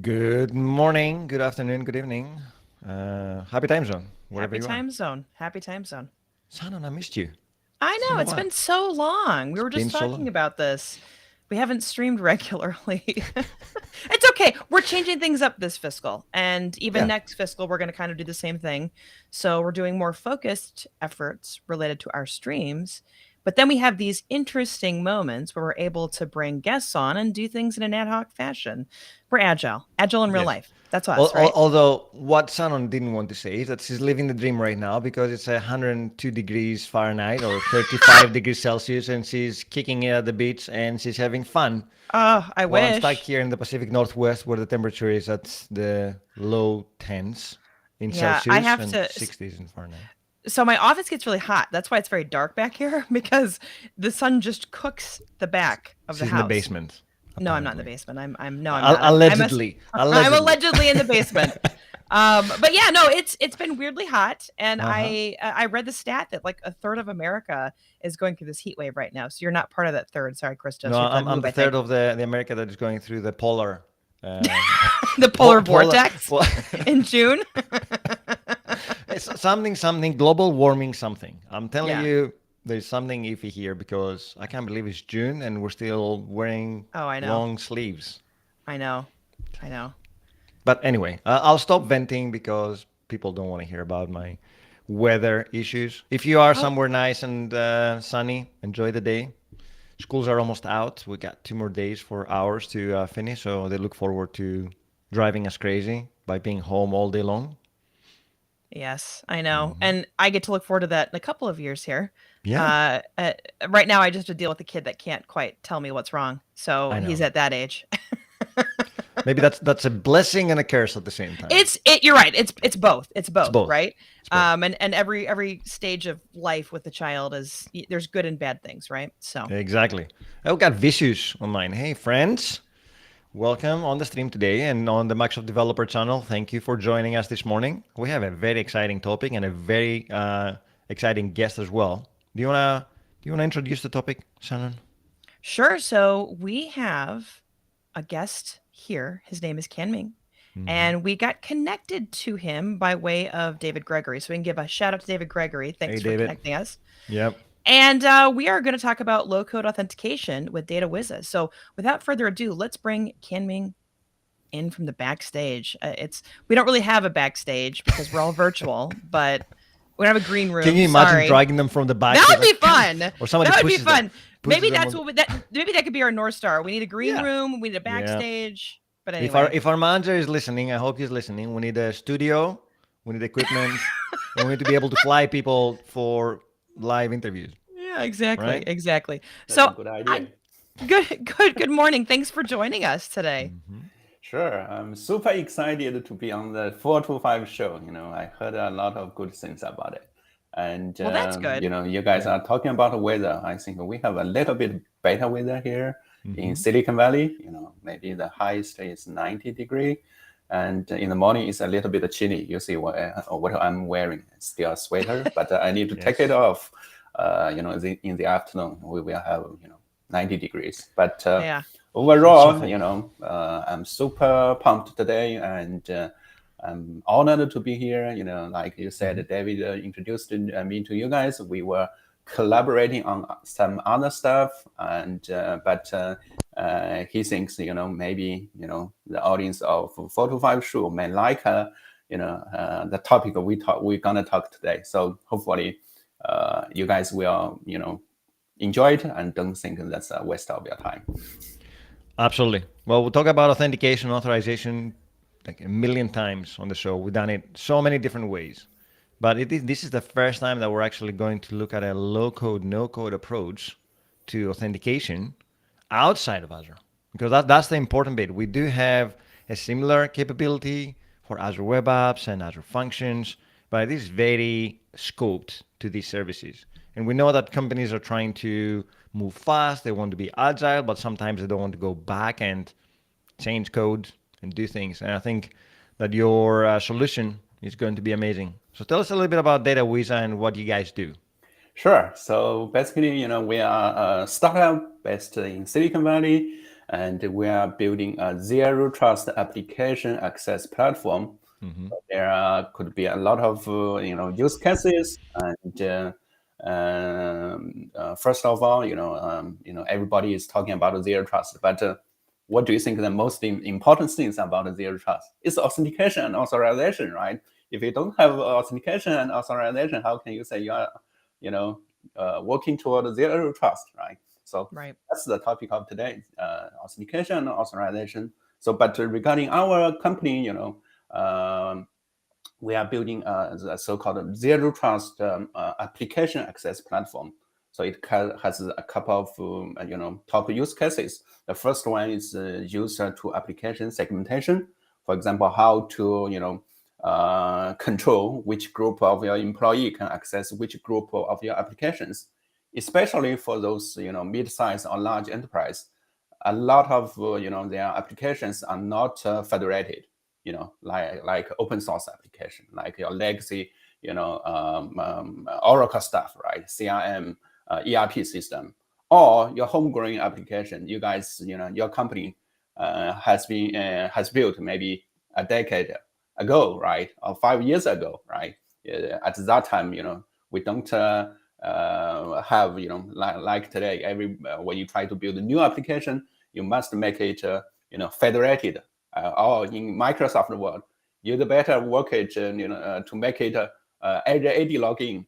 Good morning, good afternoon, good evening. Happy time zone, wherever Happy you are. time zone. Happy time zone. Shannon, I missed you. I It's been know, a it's while. been so long. We It's were been just so talking long. about this. We haven't streamed regularly. It's okay. We're changing things up this fiscal. And even Yeah. next fiscal, we're going to kind of do the same thing. So we're doing more focused efforts related to our streams. But then we have these interesting moments where we're able to bring guests on and do things in an ad hoc fashion. We're agile in real Yes. life. That's us, right? Although what Shannon didn't want to say is that she's living the dream right now because it's 102 degrees Fahrenheit or 35 degrees Celsius, and she's kicking it at the beach and she's having fun. Oh, I While I'm stuck wish. here in the Pacific Northwest where the temperature is at the low tens in Yeah, I Celsius have and to. 60s in Fahrenheit. So my office gets really hot. That's why it's very dark back here because the sun just cooks the back of the She's in the house. basement, No, I'm not in the apparently. basement. I'm no, I'm not. Allegedly, I'm allegedly. allegedly in the basement. But yeah, no, it's been weirdly hot, and Uh-huh. I read the stat that like a third of America is going through this heat wave right now. So you're not part of that third. Sorry, Krista. No, So you have to I'm move. the I third think of the America that is going through the polar, uh, the polar polar. vortex in June. It's something global warming something. I'm telling Yeah. you, there's something iffy here because I can't believe it's June and we're still wearing Oh, I know. long sleeves. I know. I know. But anyway, I'll stop venting because people don't want to hear about my weather issues. If you are Oh, somewhere nice and sunny, enjoy the day. Schools are almost out. We got 2 more days for hours to finish, so they look forward to driving us crazy by being home all day long. yes, I know. Hmm. And I get to look forward to that in a couple of years here. Yeah, Uh, uh, right now, I just have to deal with a kid that can't quite tell me what's wrong. So I he's know. at that age. Maybe that's a blessing and a curse at the same time. You're right. It's both. It's It's both, both. right? It's both. And every stage of life with the child is there's good and bad things, right? So Exactly. I've got Vicious on mine. Hey, friends. Welcome on the stream today and on the Microsoft Developer channel. Thank you for joining us this morning. We have a very exciting topic and a very exciting guest as well. Do you wanna introduce the topic, Shannon? sure. So we have a guest here. His name is Canming. Hmm. And we got connected to him by way of David Gregory. So we can give a shout out to David Gregory. Hey, Thanks for David. connecting us. Yep. And we are going to talk about low code authentication with Datawiza. So without further ado, let's bring Canming in from the backstage. It's we don't really have a backstage because we're all virtual, but we don't have a green Can room. you imagine Sorry, dragging them from the back? that Just would be like, come, fun. or somebody That would be pushes fun. Maybe them that's on. what maybe that could be our North Star. We need a green Yeah. room. We need a Yeah. backstage. But If our anyway, if our manager is listening, I hope he's listening. We need a studio, we need equipment, and we need to be able to fly people for live interviews, yeah, exactly, right? exactly. That's a So good I idea. good morning. Thanks for joining us today. Hmm. Sure, I'm super excited to be on the 425 show. I heard a lot of good things about it. And, Well, that's good. you guys Yeah. are talking about weather. I think we have a little bit better weather here in Hmm. Silicon Valley. Maybe the highest is 90 degree. And in the morning, it's a little bit chilly. You see what I'm wearing. It's still a sweater, but I need to take it Yes. off. In the afternoon, we will have, 90 degrees. But Yeah. Let's so overall, hope. I'm super pumped today, and I'm honored to be here. Like you Hmm. said, David introduced me to you guys. We were collaborating on some other stuff, and but he thinks, maybe the audience of 425 Show may like the topic we're gonna talk today. So hopefully, you guys will enjoy it and don't think that's a waste of your time. Absolutely. Well, we'll talk about authentication, authorization, like a million times on the show. We've done it so many different ways, but this is the first time that we're actually going to look at a low code, no code approach to authentication outside of Azure, because that's the important bit. We do have a similar capability for Azure Web Apps and Azure Functions, but it is very scoped to these services. And we know that companies are trying to move fast, they want to be agile, but sometimes they don't want to go back and change code and do things. And I think that your solution is going to be amazing. So tell us a little bit about Datawiza and what you guys do. Sure. So basically, we are a startup based in Silicon Valley, and we are building a zero trust application access platform. There could be a lot of use cases, and first of all, everybody is talking about zero trust, but what do you think the most important things about zero trust? It's authentication and authorization, right? If you don't have authentication and authorization, how can you say you are, working toward zero trust, right? So Right. that's the topic of today, authentication and authorization. So, but regarding our company, we are building the so-called zero trust application access platform. So it has a couple of top use cases. The first one is user to application segmentation. For example, how to control which group of your employee can access which group of your applications, especially for those mid-size or large enterprise. A lot of their applications are not federated. Like open source application, like your legacy, Oracle stuff, right? CRM, ERP system, or your homegrown application. You guys, your company has built maybe a decade ago, right, or 5 years ago, right? At that time, we don't have, like today. When you try to build a new application, you must make it, federated. Or in Microsoft world, you'd better work it, to make it Azure AD login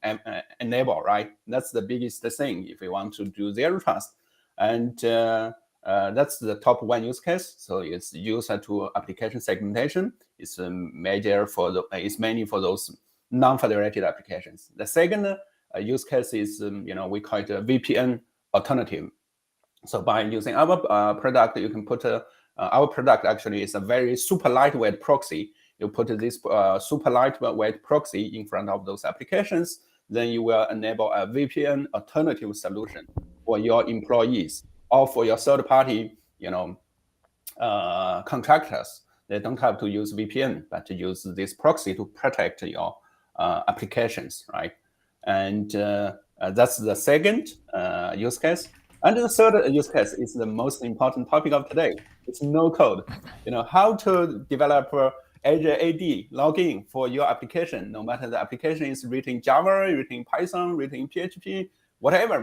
enable, right? That's the biggest thing if you want to do zero trust, and that's the top one use case. So it's user to application segmentation. It's it's mainly for those non-federated applications. The second use case is we call it a VPN alternative. So by using our product, you can put our product actually is a very super lightweight proxy. You put this super lightweight proxy in front of those applications, then you will enable a VPN alternative solution for your employees or for your third-party, contractors. They don't have to use VPN, but to use this proxy to protect your applications, right? And that's the second use case. And the third use case is the most important topic of today. It's no code. How to develop Azure AD login for your application, no matter the application is written in Java, written in Python, written in PHP, whatever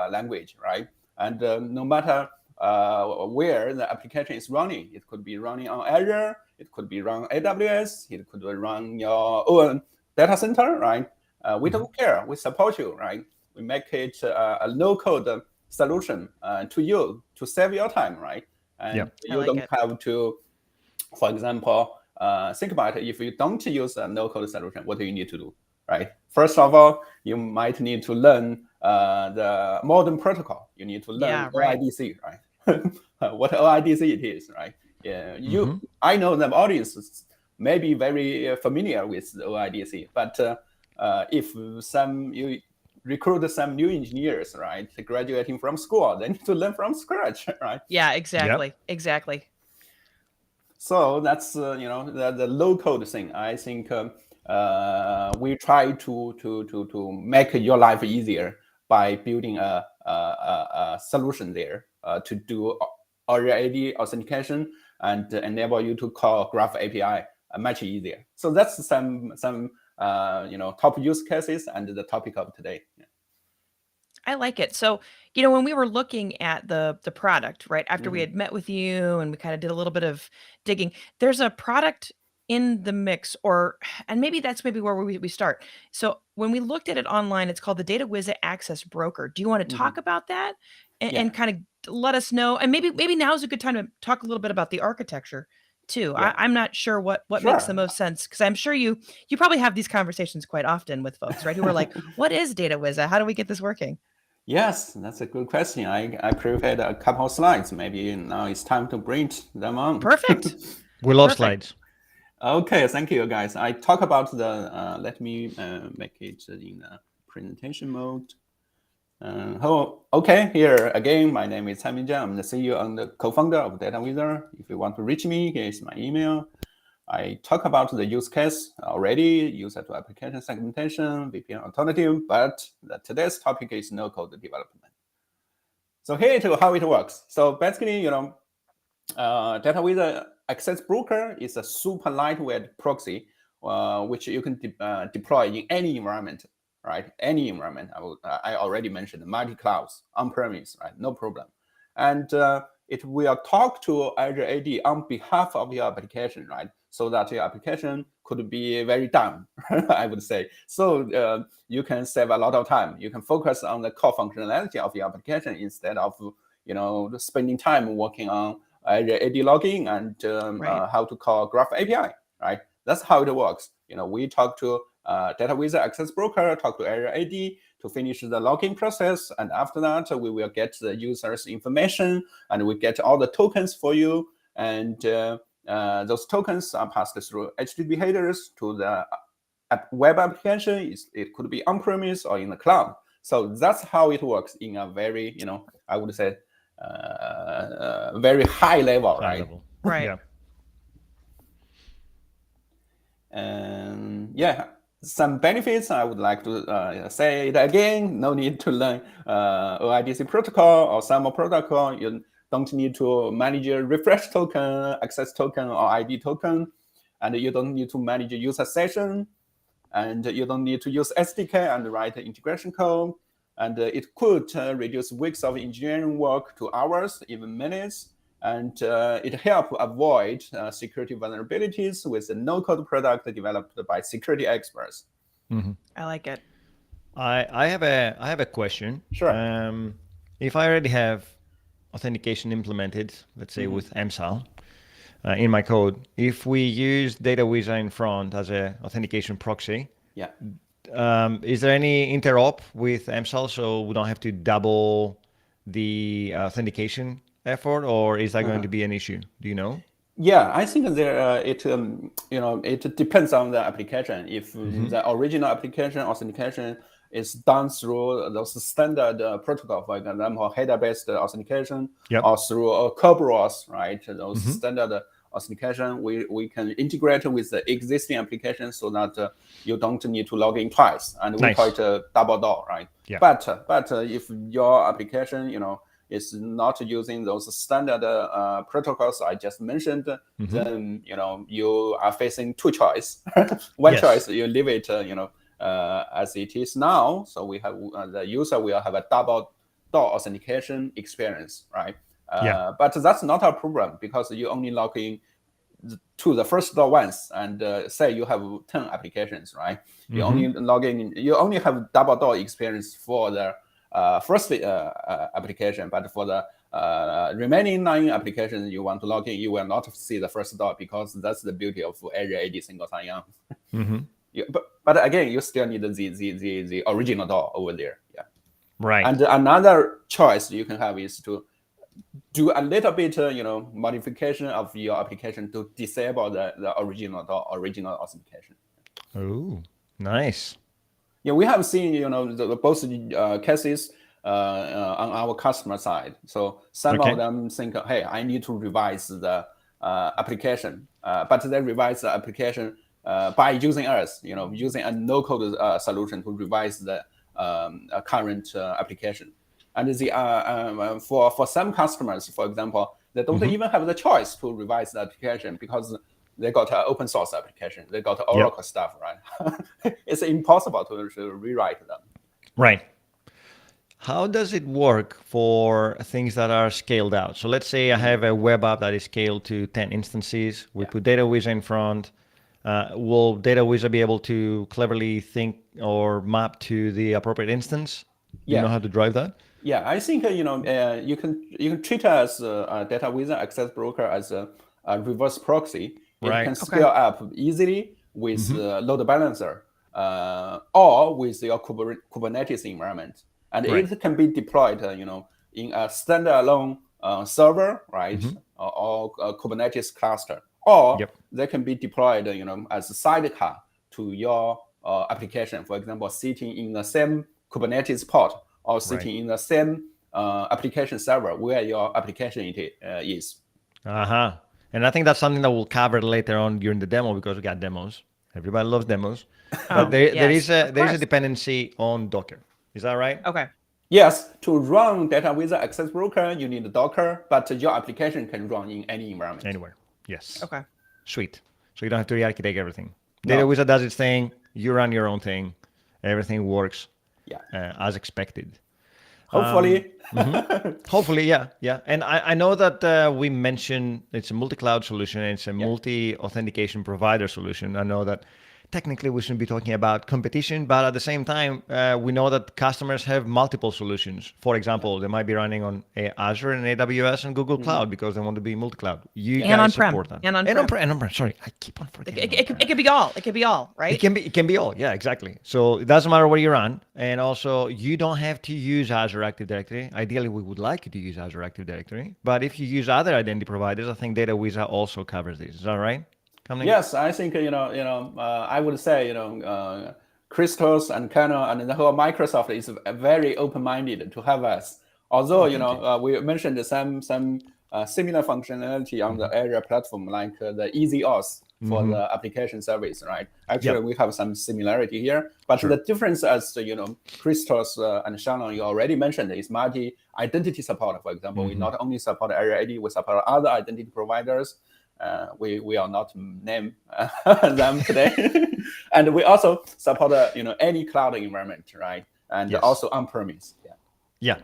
language, right? And no matter where the application is running, it could be running on Azure, it could be run AWS, it could run your own data center, right? We don't care. We support you, right? We make it a no-code solution to you to save your time, right? And you like don't it. have to, for example, think about it. If you don't use a no-code solution, what do you need to do, right? First of all, you might need to learn the modern protocol. You need to learn right. OIDC, right? What OIDC it is, right? Yeah, I know the audience may be very familiar with the OIDC, but if you recruit some new engineers, right, graduating from school, they need to learn from scratch, right? Yeah, exactly. Exactly. So that's the low code thing. I think we try to make your life easier by building a solution there to do Azure AD authentication and enable you to call Graph API much easier. So that's some top use cases and the topic of today. Yeah. I like it. So, when we were looking at the product, right, after we had met with you and we kind of did a little bit of digging, there's a product in the mix, and maybe that's where we start. So when we looked at it online, it's called the Datawiza Access Broker. Do you want to talk about that and kind of let us know? And maybe now is a good time to talk a little bit about the architecture too. Yeah. I'm not sure what makes the most sense, because I'm sure you probably have these conversations quite often with folks, right? Who are like, what is Datawiza? How do we get this working? Yes, that's a good question. I prepared a couple of slides. Maybe now it's time to bring them on. Perfect. We love slides. Okay, thank you, guys. I talk about the, let me make it in presentation mode. Okay, here again, my name is Canming Jiang. I'm the CEO and the co-founder of Datawiza. If you want to reach me, here's my email. I talk about the use case already, user to application segmentation, VPN alternative, but today's topic is no-code development. So here is how it works. So basically, Datawiza Access Broker is a super lightweight proxy, which you can deploy in any environment, right? Any environment. I already mentioned multi-clouds, on-premise, right? No problem. And it will talk to Azure AD on behalf of your application, right? So that your application could be very dumb, I would say. So you can save a lot of time. You can focus on the core functionality of your application instead of spending time working on Azure AD login and Right. how to call Graph API, right? That's how it works. We talk to Datawiza Access Broker, talk to Azure AD to finish the login process, and after that, we will get the user's information, and we get all the tokens for you, and those tokens are passed through HTTP headers to the web application. It could be on-premise or in the cloud. So that's how it works in a very, I would say, very high level, High right? level. Right. Yeah. And yeah, some benefits I would like to say it again. No need to learn OIDC protocol or SAML protocol. You don't need to manage a refresh token, access token, or ID token, and you don't need to manage a user session, and you don't need to use SDK and write integration code. And it could reduce weeks of engineering work to hours, even minutes. And it helps avoid security vulnerabilities with a no-code product developed by security experts. I like it. I have a question. Sure. If I already have authentication implemented, let's say with MSAL in my code, if we use Datawiza in front as a authentication proxy, Yeah. Is there any interop with MSAL so we don't have to double the authentication effort, or is that going to be an issue? Do you know? Yeah, I think there it depends on the application. If the original application authentication is done through those standard protocol, for example, header-based authentication, or through Kerberos, right? Those standard authentication, we can integrate with the existing application so that you don't need to log in twice, and we call it a double door, right? Yeah. But if your application, is not using those standard protocols I just mentioned, then you are facing two choices. One choice, you leave it as it is now. So we have the user will have a double door authentication experience, right? But that's not a problem because you only log in to the first door once, and say you have 10 applications, right? You only log in. You only have double door experience for the first application, but for the remaining 9 applications you want to log in, you will not see the first door because that's the beauty of Azure AD single sign-on. But again, you still need the original door over there. Yeah. Right. And another choice you can have is to do a little bit, modification of your application to disable the original door, original authentication. Oh, nice. Yeah, we have seen, both cases on our customer side. So some of them think, hey, I need to revise the application, but they revise the application by using us, using a no-code solution to revise the current application. And for some customers, for example, they don't even have the choice to revise the application because they got an open source application. They got Oracle stuff, right? It's impossible to rewrite them. Right. How does it work for things that are scaled out? So let's say I have a web app that is scaled to 10 instances. We put Datawiza in front. Will Datawiza be able to cleverly think or map to the appropriate instance? You know how to drive that? Yeah, I think you can treat us Datawiza Access Broker as a reverse proxy. It can scale up easily with load balancer or with your Kubernetes environment, and it can be deployed, in a standalone server, right, or a Kubernetes cluster, or they can be deployed, as a sidecar to your application. For example, sitting in the same Kubernetes pod or sitting in the same application server where your application is. And I think that's something that we'll cover later on during the demo because we got demos. Everybody loves demos. But there is a dependency on Docker. Is that right? Okay. Yes, to run Datawiza Access Broker, you need Docker, but your application can run in any environment. Anywhere. Yes. Okay. Sweet. So you don't have to re-architect everything. No. Datawiza does its thing. You run your own thing. Everything works Yeah. as expected. Hopefully. Hopefully, yeah. And I know that we mentioned it's a multi-cloud solution. It's a multi-authentication provider solution. I know that technically we shouldn't be talking about competition, but at the same time, we know that customers have multiple solutions. For example, they might be running on Azure and AWS and Google Cloud because they want to be multi-cloud. You And guys on-prem. support that. And on-prem. And on-prem. Sorry, I keep on forgetting. It could be all. It could be all, right? It can be all. Yeah, exactly. So it doesn't matter where you run. And also you don't have to use Azure Active Directory. Ideally, we would like you to use Azure Active Directory. But if you use other identity providers, I think Datawiza also covers this. Is that right? Canming? Yes, I think I would say Christos and Kernel and the whole Microsoft is very open-minded to have us. Although we mentioned some similar functionality on the Azure platform, like the easy auth for the application service, right? Actually, we have some similarity here, but the difference, as Christos and Shannon, you already mentioned, is multi-identity support. For example, we not only support Azure AD, we support other identity providers. We will not name them today, and we also support any cloud environment, right? And also on-premise. Yeah.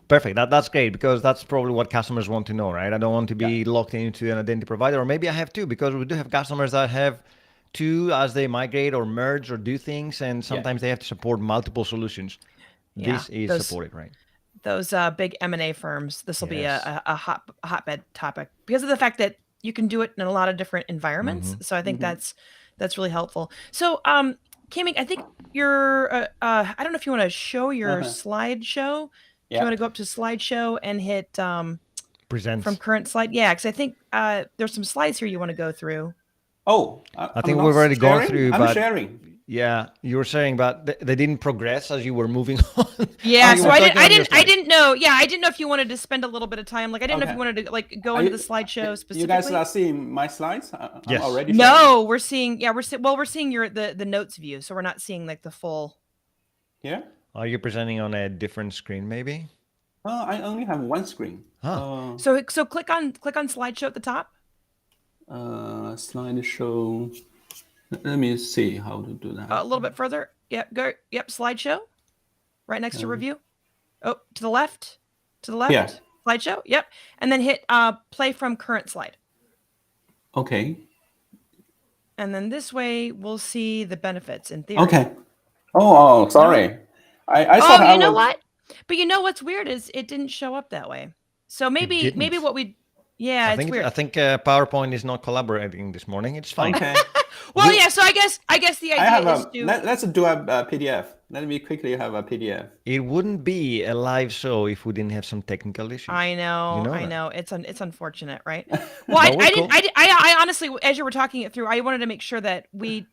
Perfect. That's great, because that's probably what customers want to know, right? I don't want to be locked into an identity provider, or maybe I have two, because we do have customers that have two as they migrate or merge or do things, and sometimes they have to support multiple solutions. This is supported, right? Those big M&A firms, this will be a hotbed topic because of the fact that you can do it in a lot of different environments. So I think that's really helpful. So Canming, I think you're I don't know if you want to show your slideshow. Do you want to go up to slideshow and hit present from current slide? Yeah, because I think there's some slides here you want to go through. Oh, I think we've already gone through. I'm sharing. Yeah, you were saying, but they didn't progress as you were moving on. Yeah, so I didn't know. Yeah, I didn't know if you wanted to spend a little bit of time. Like I didn't know if you wanted to like go into the slideshow specifically. You guys are seeing my slides? Yes. Already no, we're seeing. Yeah, we're seeing the notes view, so we're not seeing like the full. Yeah. Are you presenting on a different screen, maybe? I only have one screen. So click on slideshow at the top. Slideshow. Let me see how to do that. A little bit further. Yep. Go. Yep. Slideshow. Right next to review. Oh, to the left. To the left. Yeah. Slideshow. Yep. And then hit play from current slide. Okay. And then this way we'll see the benefits in theory. Okay. Oh, sorry. I thought you know what? But you know what's weird is it didn't show up that way. So maybe what we it's weird. I think PowerPoint is not collaborating this morning. It's fine. Okay. Well, yeah. So I guess the idea is to let's do a PDF. Let me quickly have a PDF. It wouldn't be a live show if we didn't have some technical issues. I know. You know I that. know. It's unfortunate, right? Well, I honestly, as you were talking it through, I wanted to make sure that we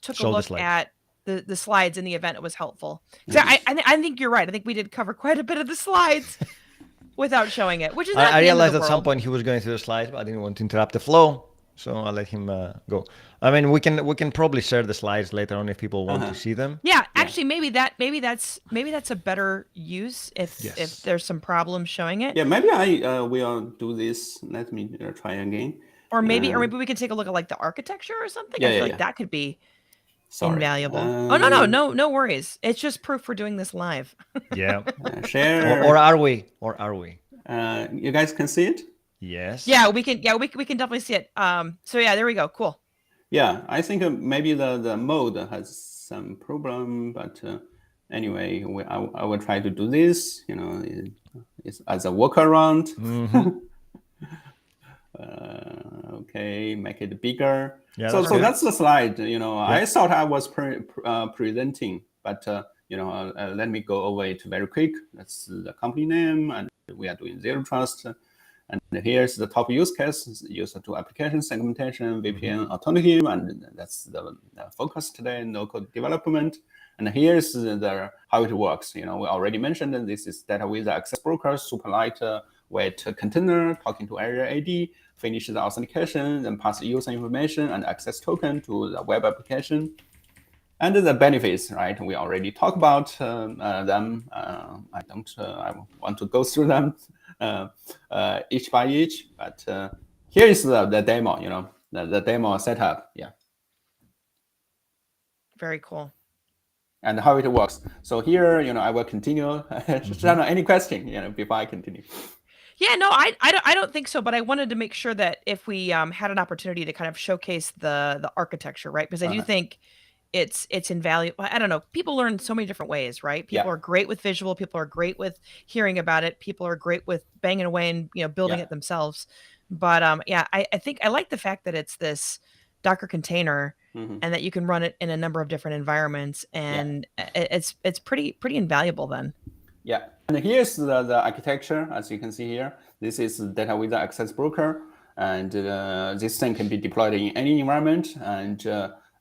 took a look at the slides in the event it was helpful. So I think you're right. I think we did cover quite a bit of the slides without showing it, which is not I realized at some point he was going through the slides, but I didn't want to interrupt the flow, so I'll let him go. I mean, we can probably share the slides later on if people want to see them. Yeah, actually, maybe that's a better use if there's some problems showing it. Yeah, maybe I will do this. Let me try again. Or maybe we could take a look at like the architecture or something. I feel like that could be invaluable. No worries. It's just proof we're doing this live. Yeah. Share. Or are we? You guys can see it? Yes. Yeah, we can definitely see it. So yeah, there we go. Cool. Yeah, I think maybe the mode has some problem, but anyway, I will try to do this. It's as a workaround. Okay, make it bigger. Yeah, so that's the slide. I thought I was presenting, but let me go over it very quick. That's the company name, and we are doing zero trust. And here's the top use case: user to application segmentation, VPN alternative, and that's the focus today: no code development. And here's how it works. We already mentioned that this is Datawiza Access Broker, super lightweight container talking to Azure AD. Finish the authentication, then pass user information and access token to the web application. And the benefits, right? We already talked about them. I want to go through them each by each, but here is the demo, the demo setup. Yeah. Very cool. And how it works. So here, I will continue. Shannon, any question, before I continue? Yeah, no, I don't think so. But I wanted to make sure that if we had an opportunity to kind of showcase the architecture, right? Because I do think it's invaluable. I don't know. People learn so many different ways, right? People are great with visual. People are great with hearing about it. People are great with banging away and building it themselves. But I think I like the fact that it's this Docker container and that you can run it in a number of different environments, and it's pretty invaluable then. Yeah, and here's the architecture. As you can see here, this is Datawiza Access Broker, and this thing can be deployed in any environment, and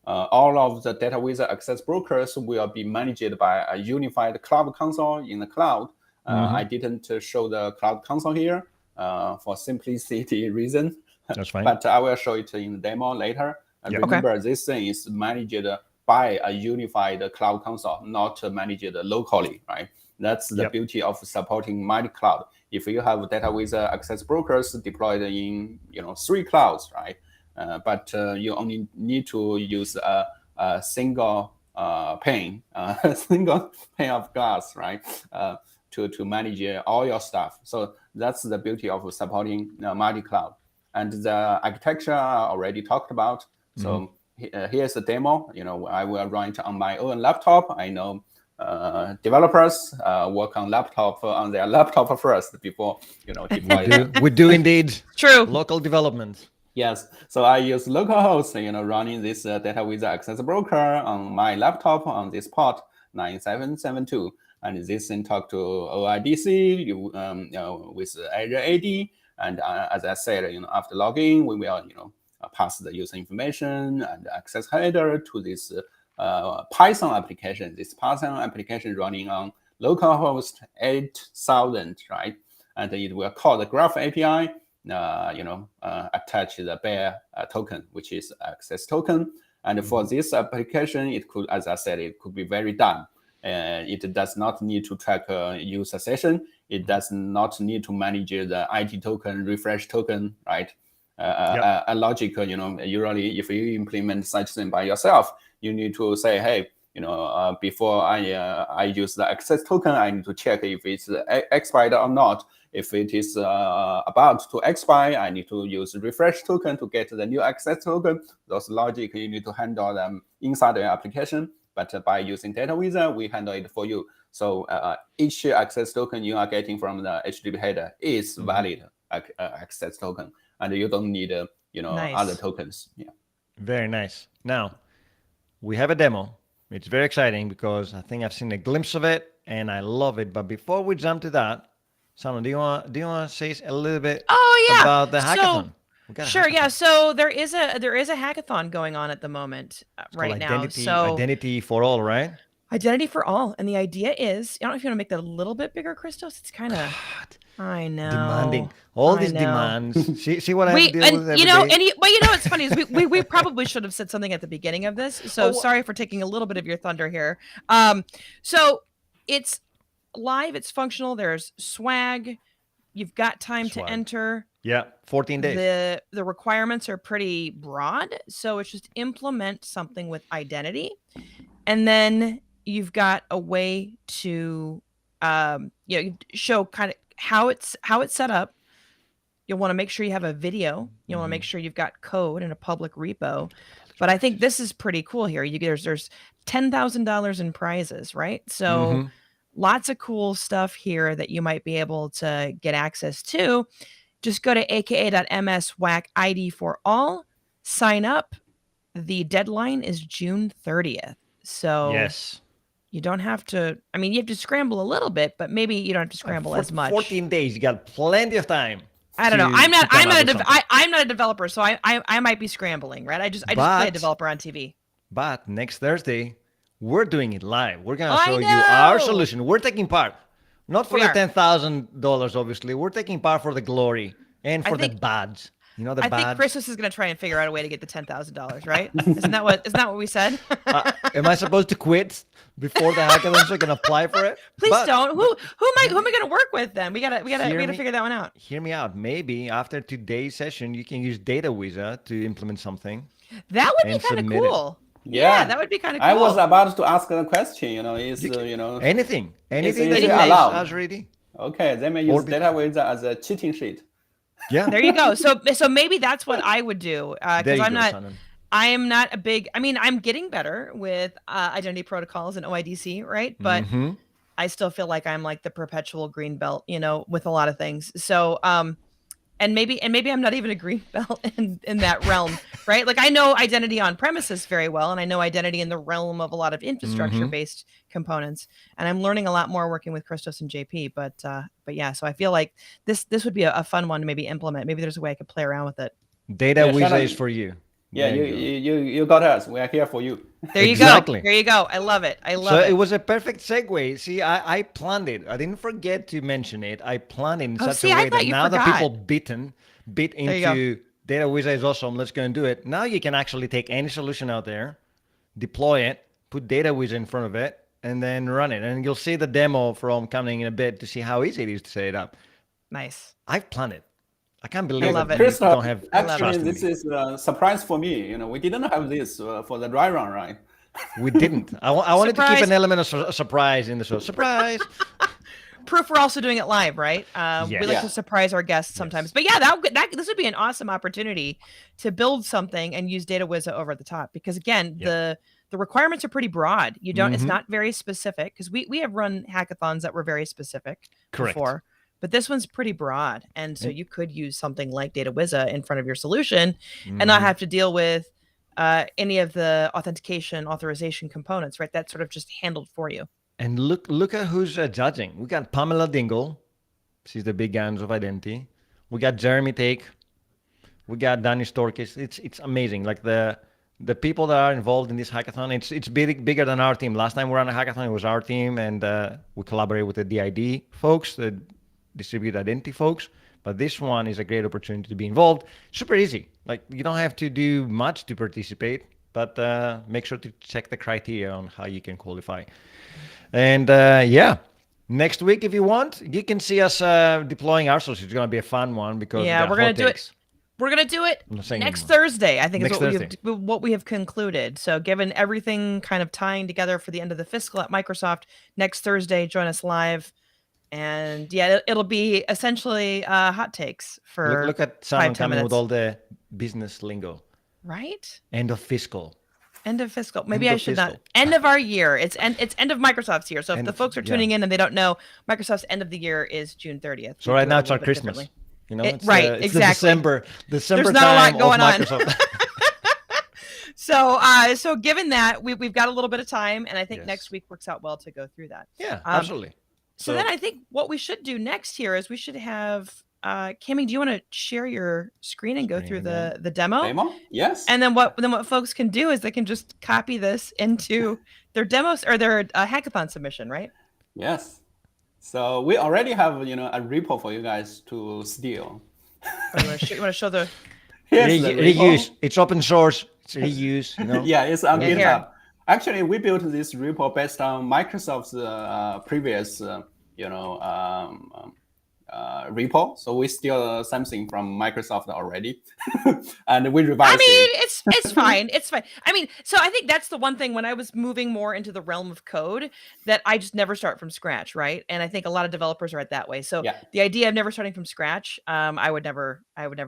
all of the Datawiza Access Brokers will be managed by a unified cloud console in the cloud. I didn't show the cloud console here for simplicity reason. That's fine. But I will show it in the demo later. And remember, this thing is managed by a unified cloud console, not managed locally, right? That's the beauty of supporting multi-cloud. If you have Datawiza Access Brokers deployed in 3 clouds, right? But you only need to use a single pane, a single pane of glass, right? To manage all your stuff. So that's the beauty of supporting multi-cloud. And the architecture I already talked about. So here's the demo. I will run it on my own laptop. I know developers work on their laptop first before deploy them. We do indeed. True. Local development. Yes. So I use localhost, running this Datawiza Access Broker on my laptop on this port 9772, and this thing talk to OIDC with Azure AD. And as I said, after login, we will pass the user information and access header to this Python application. This Python application running on localhost 8000, right? And it will call the Graph API, attach the bear token, which is access token. And for this application, it could, as I said, it could be very dumb. It does not need to track user session. It does not need to manage the IT token, refresh token, right? A logic, usually if you implement such thing by yourself, you need to say, hey, before I use the access token, I need to check if it's expired or not. If it is about to expire, I need to use refresh token to get the new access token. Those logic, you need to handle them inside the application. But by using Datawiza, we handle it for you. So each access token you are getting from the HTTP header is valid access token, and you don't need other tokens. Yeah. Very nice. Now we have a demo. It's very exciting because I think I've seen a glimpse of it and I love it. But before we jump to that, Sandra, do you want to say a little bit about the hackathon? Sure. Yeah. So there is a hackathon going on at the moment right now. So identity for all, right? Identity for all. And the idea is, I don't know if you want to make that a little bit bigger, Christos. It's kind of, I know. Demanding. All these demands. See what I have to deal with every day? What's funny is we probably should have said something at the beginning of this. So sorry for taking a little bit of your thunder here. So it's live. It's functional. There's swag. You've got time to enter. Yeah, 14 days. The requirements are pretty broad. So it's just implement something with identity. And then you've got a way to show kind of how it's set up. You'll want to make sure you have a video. You'll want to make sure you've got code in a public repo. But I think this is pretty cool here. There's $10,000 in prizes, right? So lots of cool stuff here that you might be able to get access to. Just go to aka.ms/WAC-ID for all. Sign up. The deadline is June 30th. So yes, you don't have to. I mean, you have to scramble a little bit, but maybe you don't have to scramble as much. 14 days. You got plenty of time. I don't know. I'm not a developer, so I might be scrambling, right? I just play a developer on TV. But next Thursday, we're doing it live. We're gonna show you our solution. We're taking part, not for the $10,000, obviously. We're taking part for the glory and for the badge. You know the I think badge. Christmas is going to try and figure out a way to get the $10,000, right? Isn't that what we said? Am I supposed to quit before the hackathon so I can apply for it? Please But don't. Who am I going to work with then? We gotta Hear me- figure that one out. Hear me out. Maybe after today's session, you can use Datawiza to implement something. That would be And kind of submit it. cool. Yeah. That would be kind of cool. I was about to ask a question. Is Anything that is you use allowed. Azure AD. okay? They may Or use be- Datawiza as a cheating sheet. Yeah. There you go. So maybe that's what I would do There because you I'm go, not. Shannon. I am not a big. I mean, I'm getting better with identity protocols and OIDC, right? But Mhm. I still feel like I'm like the perpetual green belt, with a lot of things. So, and maybe I'm not even a green belt in that realm, right? Like I know identity on premises very well, and I know identity in the realm of a lot of infrastructure based components. And I'm learning a lot more working with Christos and JP. But yeah, so I feel like this would be a fun one to maybe implement. Maybe there's a way I could play around with it. Datawiza Shannon, is for you. Yeah, There you got us. We are here for you. There you Exactly. go. There you go. I love it. I love So it. it was a perfect segue. See, I planned it. I didn't forget to mention it. I planned it in such see, a I way thought that you now that forgot. people bit you go. into Datawiza is awesome. Let's go and do it. Now you can actually take any solution out there, deploy it, put Datawiza in front of it, and then run it. And you'll see the demo from coming in a bit to see how easy it is to set it up. Nice. I've planned it. I can't believe love that it. you don't have Actually, trust in this me. is a surprise for me. We didn't have this for the dry run, right? We didn't. I wanted to keep Surprise. an element of surprise in the show. Surprise! Proof we're also doing it live, right? We Yes. like Yeah. to surprise our guests sometimes. But yeah, this would be an awesome opportunity to build something and use Datawiza over the top because again, the requirements are pretty broad. You don't it's not very specific because we have run hackathons that were very specific Correct. before. But this one's pretty broad. And so you could use something like Datawiza in front of your solution and not have to deal with any of the authentication authorization components, right? That's sort of just handled for you. And look at who's judging. We got Pamela Dingle. She's the big guns of identity. We got Jeremy Take. We got Danny Storkis. It's amazing. Like the people that are involved in this hackathon, it's bigger than our team. Last time we ran a hackathon, it was our team, and we collaborated with the DID folks, the distributed identity folks. But this one is a great opportunity to be involved. Super easy. Like you don't have to do much to participate, but make sure to check the criteria on how you can qualify. And next week, if you want, you can see us deploying our solution. It's going to be a fun one because Yeah, we're going to do it. We're going to do it not saying next anymore. Thursday, I think Next is what we have concluded. So given everything kind of tying together for the end of the fiscal at Microsoft, next Thursday, join us live. And yeah, it'll be essentially hot takes for Look at Simon 5-10 coming with minutes. all the business lingo. Right? End of fiscal. End of fiscal. Maybe End I of should fiscal. not. End of our year. It's end of Microsoft's year. So if End the of- folks are yeah. tuning in and they don't know, Microsoft's end of the year is June 30th. So We right do now it a it's our little bit Christmas. differently. You know, it's right, it's exactly. the December There's not a lot time going of on. Microsoft. So given that we've got a little bit of time, and I think Yes. next week works out well to go through that. Yeah, absolutely. So then I think what we should do next here is we should have Canming, do you want to share your screen and go through the demo? Demo? Yes. And then what folks can do is they can just copy this into their demos or their hackathon submission, right? Yes. So we already have a repo for you guys to steal. Or you want to show the Here's the repo. Reuse. It's open source. It's reuse. You know. Yeah, it's on Yeah, GitHub. here. Actually, we built this repo based on Microsoft's previous, repo. So we steal something from Microsoft already, and we revised I mean, it. it's fine. It's fine. I mean, so I think that's the one thing when I was moving more into the realm of code that I just never start from scratch, right? And I think a lot of developers are at that way. So Yeah. the idea of never starting from scratch, I would never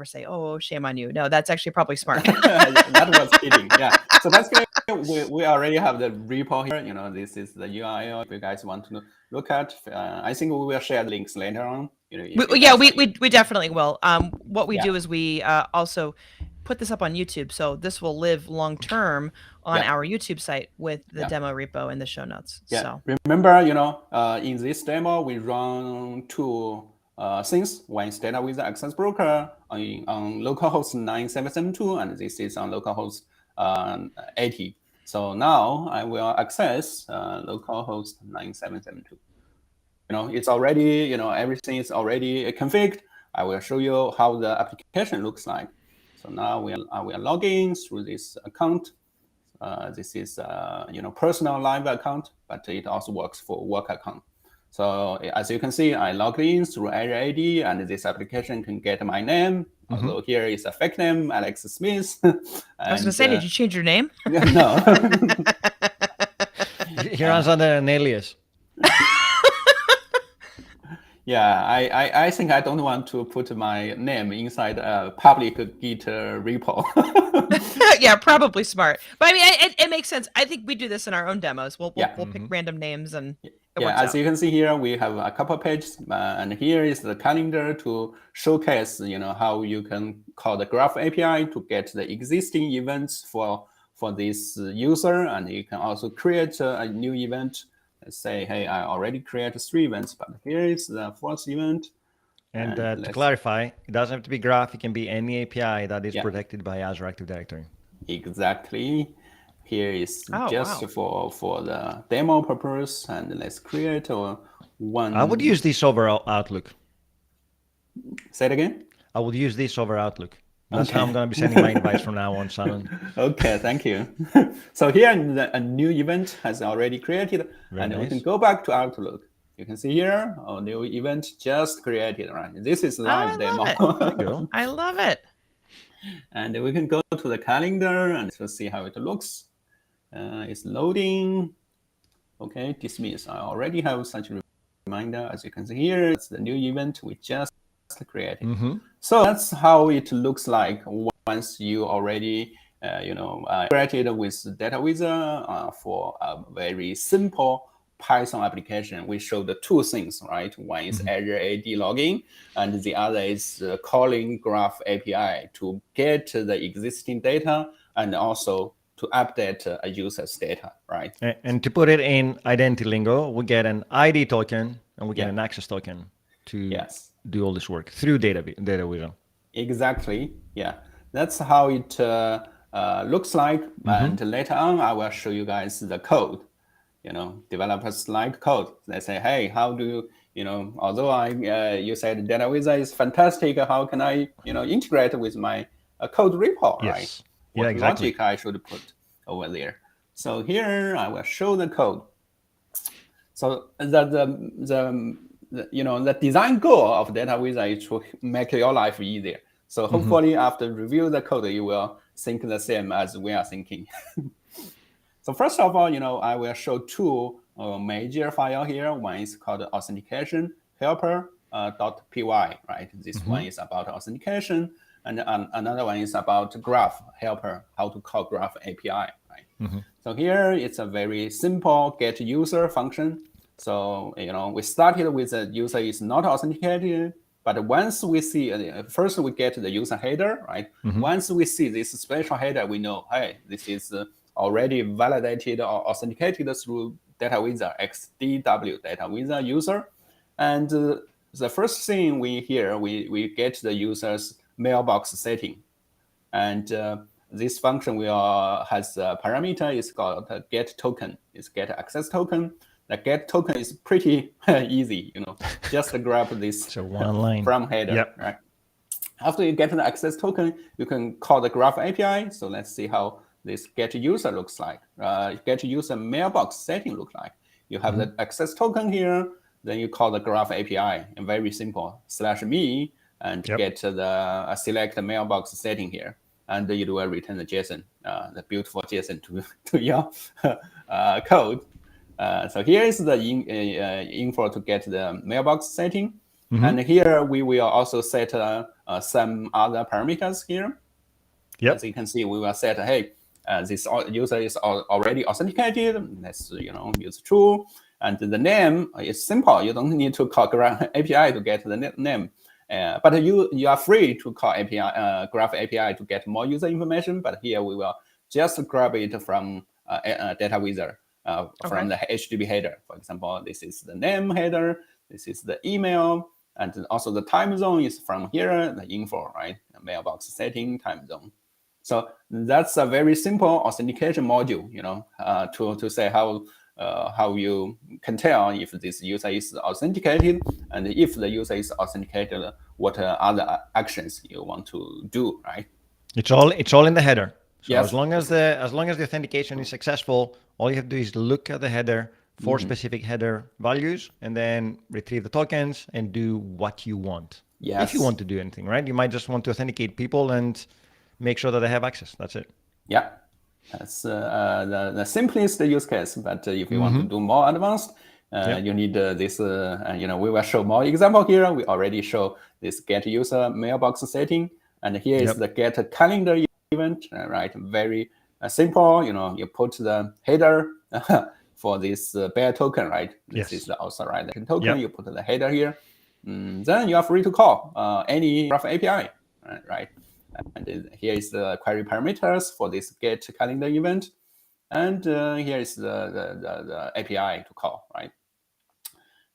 say, "Oh, shame on you." No, that's actually probably smart. That was kidding. Yeah. So basically, we already have the repo here. This is the URL. If you guys want to look at, I think we will share the links later on. We definitely will. What we Yeah. do is we also put this up on YouTube, so this will live long term on Yeah. our YouTube site with the Yeah. demo repo in the show notes. Yeah. So Remember, in this demo, we run two things. One is Datawiza Access Broker on localhost 9772, and this is on localhost 80. So now I will access localhost 9772. It's already, everything is already configured. I will show you how the application looks like. So now we are logging through this account. This is personal live account, but it also works for work account. So as you can see, I logged in through Azure AD, and this application can get my name. Although here is a fake name, Alex Smith. I was going to say, did you change your name? No. He runs under an alias. Yeah, I think I don't want to put my name inside a public Git repo. Yeah, probably smart. But I mean, it makes sense. I think we do this in our own demos. We'll pick random names and it works as out. you can see here, we have a couple of pages, and here is the calendar to showcase, how you can call the Graph API to get the existing events for this user, and you can also create a new event. Let's say, hey, I already created 3 events, but here is the 4th event. And to clarify, it doesn't have to be Graph. It can be any API that is protected by Azure Active Directory. Exactly. Here is for the demo purpose, and let's create one. I would use this over Outlook. Say it again? I would use this over Outlook. That's how I'm going to be sending my invites from now on, Simon. Okay, thank you. So here a new event has already created, and we can go back to Outlook. You can see here a new event just created, right? This is live demo. I love it. And we can go to the calendar and to see how it looks. It's loading. Okay, dismiss. I already have such a reminder. As you can see here, it's the new event we just created. So that's how it looks like once you already created with Datawiza for a very simple Python application. We showed the 2 things, right? One is Azure AD login, and the other is calling Graph API to get the existing data and also to update a user's data, right? And to put it in identity lingo, we get an ID token and we get an access token to do all this work through Datawiza. Exactly. Yeah, that's how it looks like. And later on, I will show you guys the code. Developers like code. They say, hey, how do you, although you said Datawiza is fantastic, how can I, integrate with my code repo, right? What logic I should put over there? So here I will show the code. So the design goal of Datawiza is to make your life easier. So hopefully after review the code, you will think the same as we are thinking. So first of all, I will show 2 major files here. One is called authentication helper .py, right? This one is about authentication, and another one is about graph helper, how to call graph API, right? So here it's a very simple get user function. So, we started with the user is not authenticated, but once we see, first we get the user header, right? Once we see this special header, we know, hey, this is already validated or authenticated through Datawiza XDW, Datawiza user. And the first thing we get the user's mailbox setting. And this function has a parameter is called get token. It's get access token. The get token is pretty easy, just grab this from header, right? After you get the access token, you can call the Graph API. So let's see how this get user looks like. Get user mailbox setting looks like. You have the access token here, then you call the Graph API, and very simple, /me, and get the select the mailbox setting here. And you will return the JSON, the beautiful JSON to your code. So here is the info to get the mailbox setting. And here we will also set some other parameters here. As you can see, we will set, hey, this user is already authenticated. Let's use true. And the name is simple. You don't need to call Graph API to get the name. But you are free to call Graph API to get more user information. But here we will just grab it from Datawiza. From the HTTP header. For example, this is the name header, this is the email, and also the time zone is from here, the info, right? The mailbox setting, time zone. So that's a very simple authentication module, to say how you can tell if this user is authenticated, and if the user is authenticated, what other actions you want to do, right? It's all in the header. So Yes. as long as the authentication is successful, all you have to do is look at the header for specific header values and then retrieve the tokens and do what you want. If you Yes. want to do anything, right? You might just want to authenticate people and make sure that they have access. That's it. Yeah, that's the simplest use case. But if you want to do more advanced, you need this. We will show more example here. We already show this get user mailbox setting, and here is the get calendar event. Right, very simple. You put the header for this bear token. Right, this is the authorization token. You put the header here. Then you are free to call any Graph API. Right. And here is the query parameters for this get calendar event. And here is the API to call, right?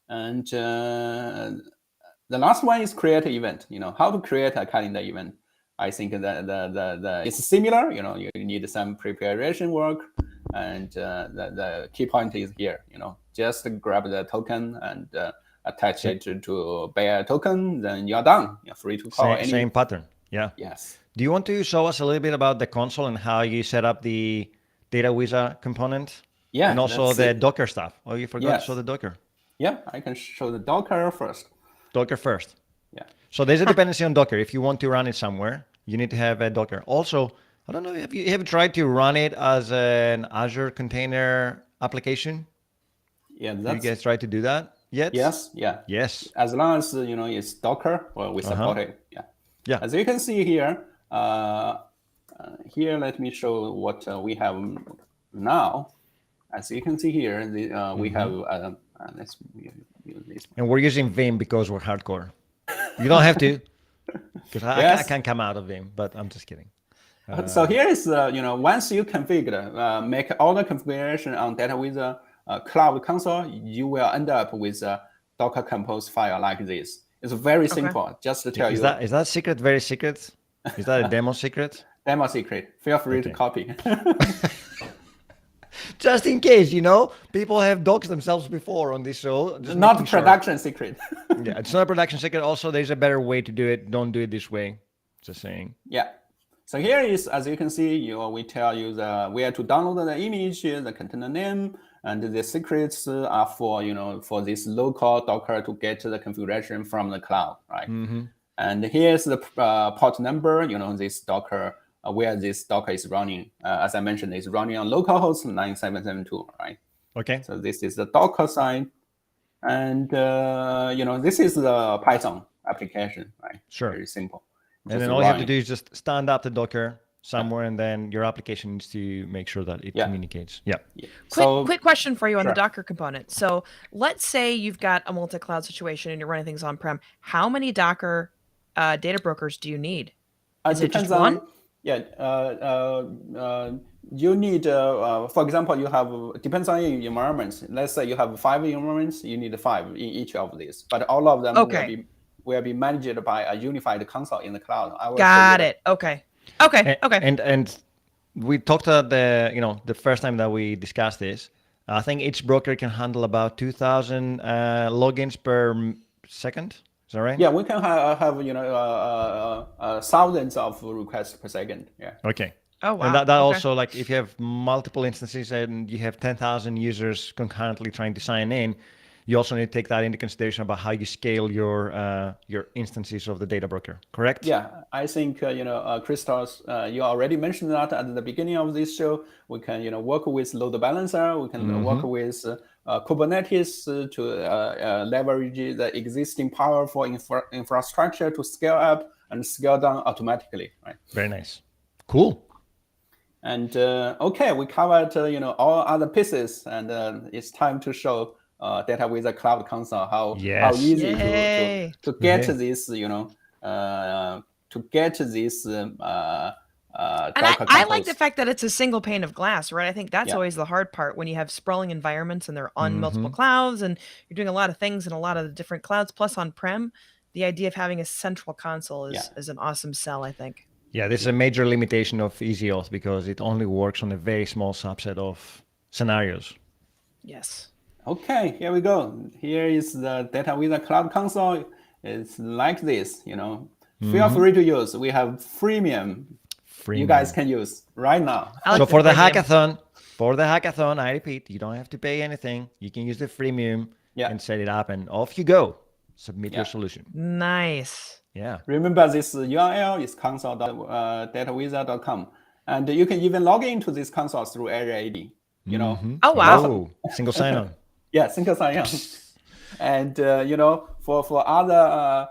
And the last one is create an event. How to create a calendar event. I think that it's similar. You need some preparation work. And the key point is here, just grab the token and attach it to bear token, then you're done. You're free to call any. Same pattern. Yeah. Yes. Do you want to show us a little bit about the console and how you set up the Datawiza component? Yeah. And also the Docker stuff. Oh, you forgot to show the Docker. Yeah, I can show the Docker first. Docker first. Yeah. So there's a dependency on Docker. If you want to run it somewhere, you need to have a Docker. Also, I don't know, have you tried to run it as an Azure container application? Yeah, Have you guys tried to do that yet? Yes, yeah. Yes. As long as, it's Docker, well, we support it. Yeah. Yeah. As you can see here, here, let me show what we have now. As you can see here, we have, let's use this. And we're using Vim because we're hardcore. You don't have to, because I can't come out of Vim, but I'm just kidding. So here is, once you configure, make all the configuration on Datawiza Cloud Console, you will end up with a Docker Compose file like this. It's very simple. Just to tell you. Is that secret very secret? Is that a demo secret? Demo secret. Feel free to copy. Just in case, people have doxed themselves before on this show. Not production secret. Yeah, it's not a production secret. Also, there's a better way to do it. Don't do it this way. Just saying. Yeah. So here is, as you can see, we tell you where to download the image, the container name, and the secrets are for, for this local Docker to get the configuration from the cloud, right? And here's the port number, this Docker, where this Docker is running. As I mentioned, it's running on localhost 9772, right? Okay. So this is the Docker side. And, this is the Python application, right? Sure. Very simple. And then all you have to do is just stand up the Docker somewhere, and then your application needs to make sure that it communicates. Yeah. Quick question for you on the Docker component. So let's say you've got a multi-cloud situation and you're running things on-prem. How many Docker data brokers do you need? Is it just one? Yeah. You need, for example, you have, depends on your environments. Let's say you have 5 environments, you need 5 in each of these. But all of them will be managed by a unified console in the cloud. Got it. Okay. And we talked about the first time that we discussed this. I think each broker can handle about 2,000 logins per second. Is that right? Yeah, we can have thousands of requests per second. Yeah. Okay. Oh wow. And that also, like, if you have multiple instances and you have 10,000 users concurrently trying to sign in, you also need to take that into consideration about how you scale your instances of the data broker, correct? Yeah, I think, Christos, you already mentioned that at the beginning of this show. We can, work with load balancer. We can work with Kubernetes to leverage the existing powerful infrastructure to scale up and scale down automatically, right? Very nice. Cool. And, okay, we covered, all other pieces, and it's time to show Datawiza Cloud Console, how easy to get this, to get this. And I like the fact that it's a single pane of glass, right? I think that's always the hard part when you have sprawling environments and they're on multiple clouds and you're doing a lot of things in a lot of the different clouds, plus on-prem. The idea of having a central console is an awesome sell, I think. Yeah, this is a major limitation of EasyAuth because it only works on a very small subset of scenarios. Yes. Okay, here we go. Here is the Datawiza Cloud Console. It's like this, Feel free to use. We have freemium you guys can use right now. I like So for the freemium. hackathon, I repeat, you don't have to pay anything. You can use the freemium Yeah. and set it up, and off you go. Submit your Yeah. solution. Nice. Yeah. Remember, this URL is console.datawiza.com, and you can even log into this console through Azure AD. You know. Oh, wow. Oh, single sign-on. Yeah, single sign-on. And you know, for other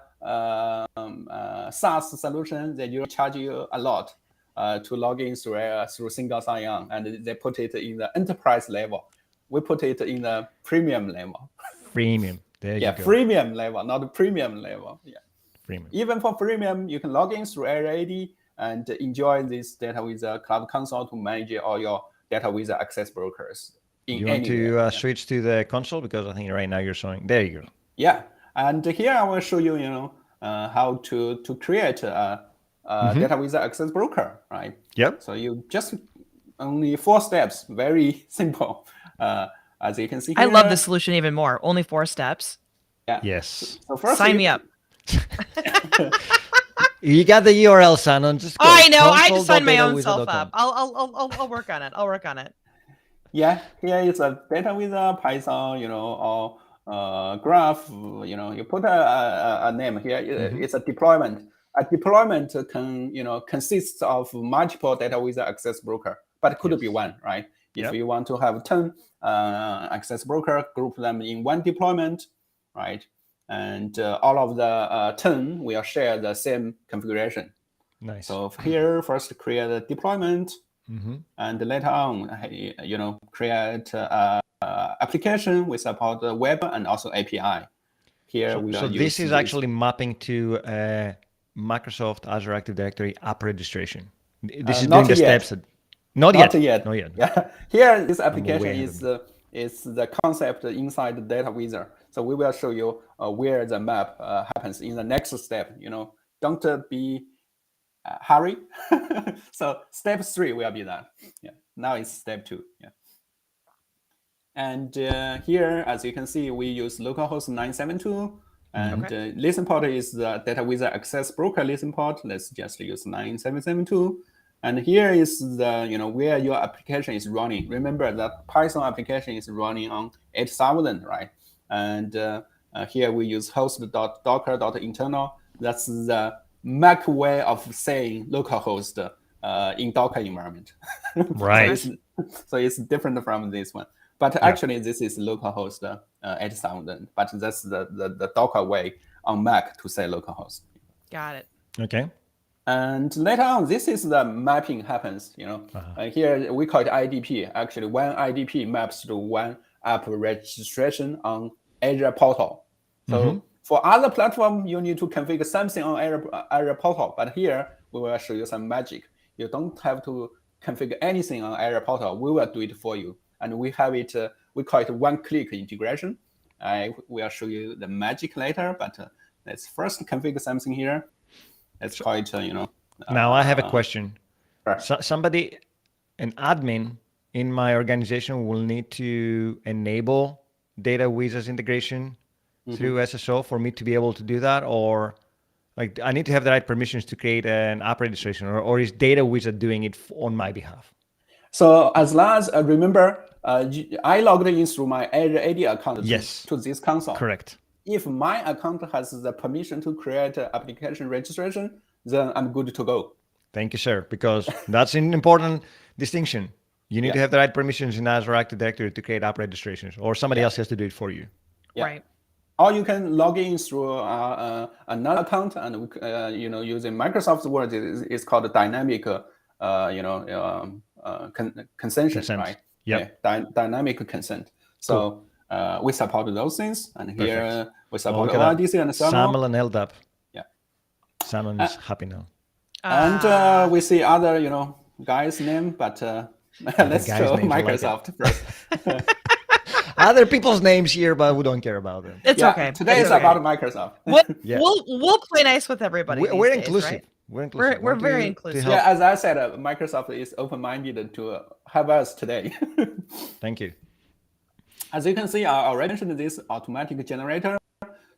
SaaS solutions, they usually charge you a lot to log in through single sign-on, and they put it in the enterprise level. We put it in the premium level. Freemium. There Yeah, you go. freemium level, not premium level. Yeah. Freemium. Even for premium, you can log in through Azure AD and enjoy this Datawiza Cloud Console to manage all your Datawiza access brokers. You want to switch to the console, because I think right now you're showing. There you go. Yeah, and here I will show you, how to create a Datawiza access broker, right? Yep. So you just only 4 steps, very simple. As you can see here. I love this solution even more. Only 4 steps. Yeah. Yes. So first, Sign me up. You got the URL, Shannon. Just go. I know. I just signed my own self console.datawiza.com. up. I'll work on it. I'll work on it. Yeah, here is a Datawiza, Python, or graph. You put a name here. It's a deployment. A deployment consists of multiple Datawiza access broker, but it could be one, right? If you want to have 10 access broker, group them in one deployment, right? And all of the 10 will share the same configuration. Nice. So here, first create a deployment, and later on, create application. We support the web and also API. Here we So this is actually mapping to Microsoft Azure Active Directory app registration. This is doing the steps. Not yet. Not yet. Yeah. Here, this application is the concept inside the Datawiza. So we will show you where the map happens in the next step. Don't be hurry. So step 3 will be that. Yeah. Now it's step 2. Yeah. And here, as you can see, we use localhost 972. And listen port is the Datawiza access broker listen port. Let's just use 9772. And here is the where your application is running. Remember that Python application is running on 8000, right? And here we use host.docker.internal. That's the Mac way of saying localhost in Docker environment. Right. So it's different from this one. But actually, this is localhost 8000. But that's the Docker way on Mac to say localhost. Got it. Okay. And later on, this is the mapping happens. Here we call it IDP. Actually, one IDP maps to one app registration on Azure portal. So for other platform, you need to configure something on Azure portal. But here we will show you some magic. You don't have to configure anything on Azure portal. We will do it for you. And we have it. We call it one-click integration. I will show you the magic later. But let's first configure something here. It's quite, Now I have a question. Right. Somebody, an admin in my organization will need to enable Datawiza's integration through SSO for me to be able to do that, or like I need to have the right permissions to create an app registration, or is Datawiza doing it on my behalf? So as long as remember, I logged in through my Azure AD account to this console. Correct. If my account has the permission to create application registration, then I'm good to go. Thank you, sir, because that's an important distinction. You need to have the right permissions in Azure Active Directory to create app registrations, or somebody else has to do it for you. Yeah. Right. Or you can log in through another account, and using Microsoft's word, it's called dynamic, consent, right? Yeah. Dynamic consent. So we support those things, and here we support ORDC and SAML and LDAP. Yeah. SAML is happy now. And we see other, guys' name, but let's show Microsoft first. Other people's names here, but we don't care about them. It's okay. Today is about Microsoft. We'll play nice with everybody. We're these days, inclusive. right? We're inclusive. We're very inclusive. Yeah, as I said, Microsoft is open-minded to have us today. Thank you. As you can see, I already mentioned this automatic generator.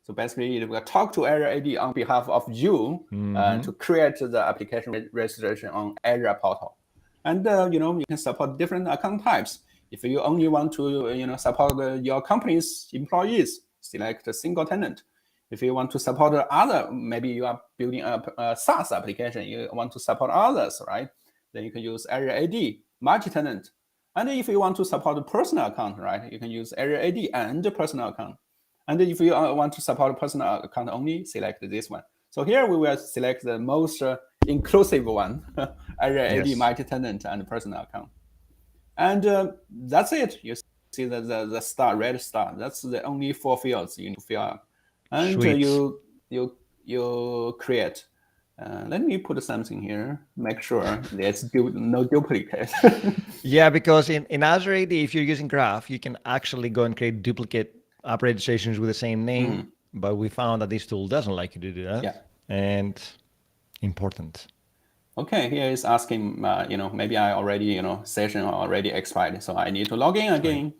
So basically, it will talk to Azure AD on behalf of you to create the application registration on Azure portal. And you can support different account types. If you only want to support your company's employees, select a single tenant. If you want to support other, maybe you are building a SaaS application, you want to support others, right? Then you can use Azure AD multi-tenant. And if you want to support a personal account, right, you can use Azure AD and personal account. And if you want to support a personal account only, select this one. So here we will select the most inclusive one, Azure AD multi-tenant and personal account. And that's it. You see the star, red star. That's the only 4 fields you need to fill out. And you create. Let me put something here. Make sure there's no duplicate. Yeah, because in Azure AD, if you're using Graph, you can actually go and create duplicate app registrations with the same name. But we found that this tool doesn't like you to do that. Yeah. And important. Okay, here is asking, maybe I already, session already expired. So I need to log in again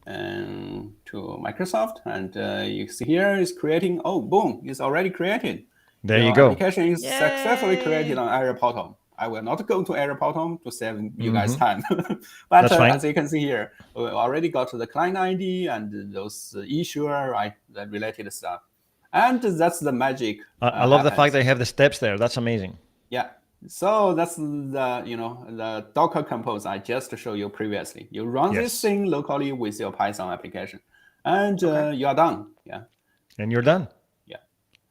and to Microsoft. And you see here is creating, boom, it's already created. There you go. Application is successfully created on Azure portal. I will not go to Azure portal to save you guys time. But as you can see here, we already got the client ID and those issuer, right, the related stuff. And that's the magic. I love the fact that you have the steps there. That's amazing. Yeah. So that's the Docker Compose I just showed you previously. You run this thing locally with your Python application, and you are done. Yeah. And you're done. Yeah.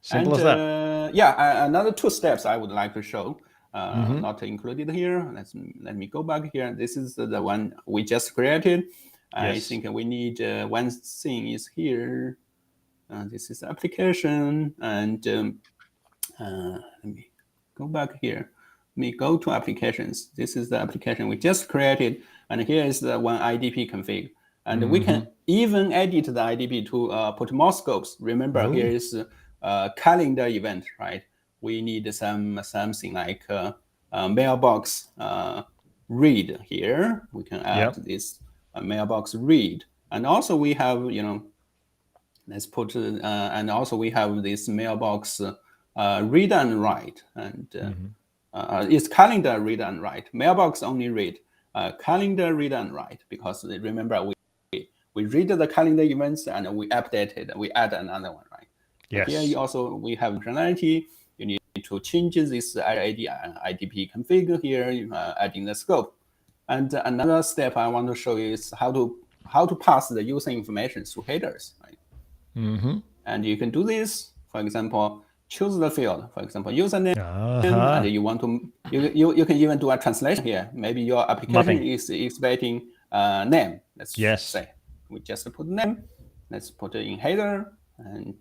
Simple as that. Yeah. Another 2 steps I would like to show, not included here. Let me go back here. This is the one we just created. I think we need one thing is here. This is the application, and let me go back here. Let me go to applications. This is the application we just created, and here is the one IDP config. And we can even edit the IDP to put more scopes. Remember, here is a calendar event, right? We need something like mailbox read here. We can add this mailbox read, and also we have let's put and also we have this mailbox read and write, and it's calendar read and write. Mailbox only read, calendar read and write, because remember we read the calendar events and we update it. We add another one, right? Yes. Here we have functionality. You need to change this AD IDP config here, adding the scope. And another step I want to show you is how to pass the user information through headers, right? And you can do this. For example, choose the field. For example, username, and you want to you can even do a translation here. Maybe your application is expecting name. Let's say we just put name. Let's put it in header, and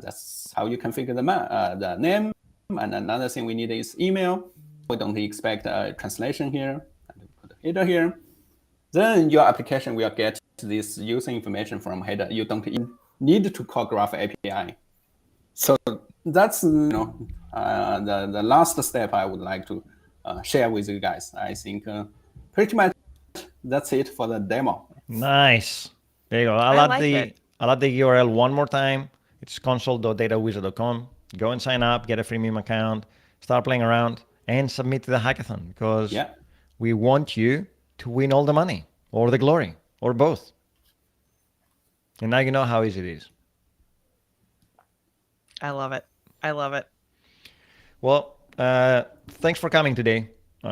that's how you configure the name. And another thing we need is email. We don't expect a translation here. And put a header here. Then your application will get this user information from header. You don't even need to call Graph API. So that's the last step I would like to share with you guys. I think pretty much that's it for the demo. Nice. There you go. I'll add the URL one more time. It's console.datawiza.com. Go and sign up, get a freemium account, start playing around, and submit to the hackathon, because we want you to win all the money or the glory or both. And now you know how easy it is. I love it. I love it. Well, thanks for coming today. We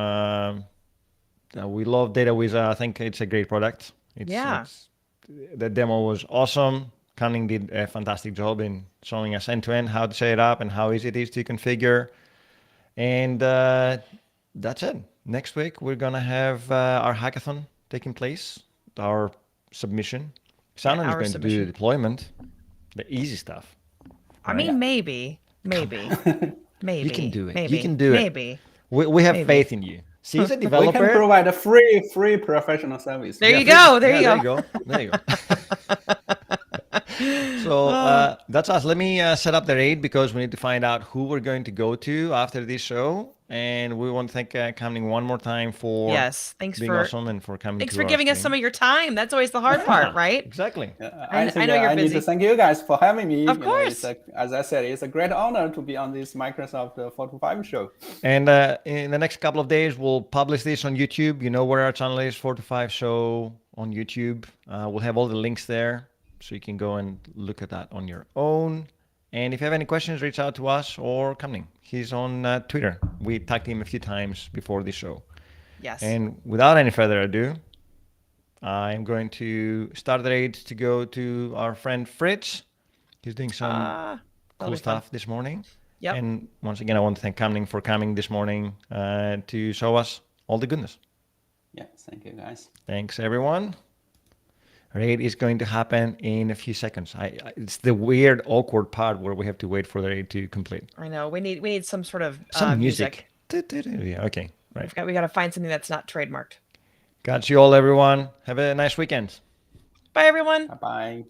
love Datawiza. I think it's a great product. The demo was awesome. Canming did a fantastic job in showing us end-to-end how to set it up and how easy it is to configure. And that's it. Next week, we're going to have our hackathon taking place, our submission. Shannon is going to do the deployment, the easy stuff. I mean, maybe. Maybe. You can do it. Maybe. You can do it. Maybe. We have faith in you. See, as a developer, we can provide a free professional service. There you go. There you go. There you go. So that's us. Let me set up the raid, because we need to find out who we're going to go to after this show. And we want to thank Canming one more time for Yes, thanks being for awesome and for coming thanks to for our giving us stream. some of your time. That's always the hard part, right? Exactly. I think know you're I need busy. to thank you guys for having me. Of You know, it's course. as I said, it's a great honor to be on this Microsoft 4 to 5 show. And in the next couple of days, we'll publish this on YouTube. You know where our channel is, 4 to 5 Show on YouTube. We'll have all the links there, so you can go and look at that on your own. And if you have any questions, reach out to us or Canming. He's on Twitter. We tagged him a few times before the show. Yes. And without any further ado, I'm going to start the raid to go to our friend Fritz. He's doing some that'll cool be fun. stuff this morning. Yep. And once again, I want to thank Canming for coming this morning to show us all the goodness. Yeah, thank you guys. Thanks, everyone. Raid is going to happen in a few seconds. It's the weird, awkward part where we have to wait for the raid to complete. I know. We need some sort of Some music. Yeah, okay, right. We got to find something that's not trademarked. Got you all, everyone. Have a nice weekend. Bye, everyone. Bye-bye.